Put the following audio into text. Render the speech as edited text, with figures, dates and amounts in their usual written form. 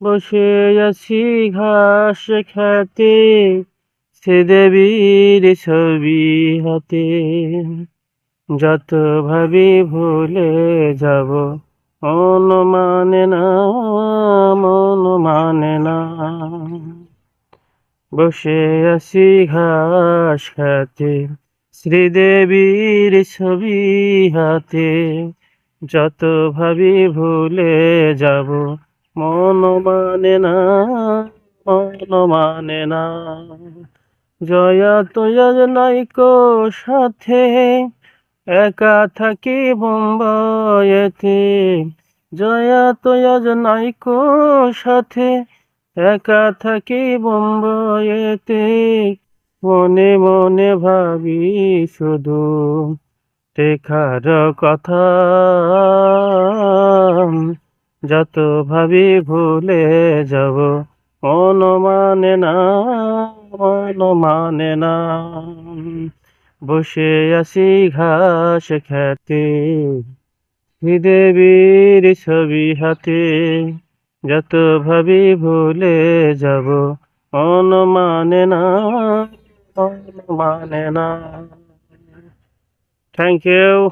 বসে আছি ঘাস খেতে, শ্রীদেবীর ছবি হাতে। যত ভাবি ভুলে যাব, মন মানে না, মন মানে না। বসে আছি ঘাস খেতে, শ্রীদেবীর ছবি হাতে। যত ভাবি ভুলে যাব, মন মানে না, মন মানে না। জয়া তোয়া নাইকো সাথে, একা থাকি বোম্বাইতে। জয়া তোয়া নাইকো সাথে, একা থাকি বোম্বাইতে। মনে মনে ভাবি শুধু দেখার কথা। যত ভাবি ভুলে যাব, মন মানে না, মন মানে না। বসে আছি ঘাস খেতে, শ্রীদেবীর ছবি হাতে। যত ভাবি ভুলে যাব, মন মানে না, মন মানে না। Thank you.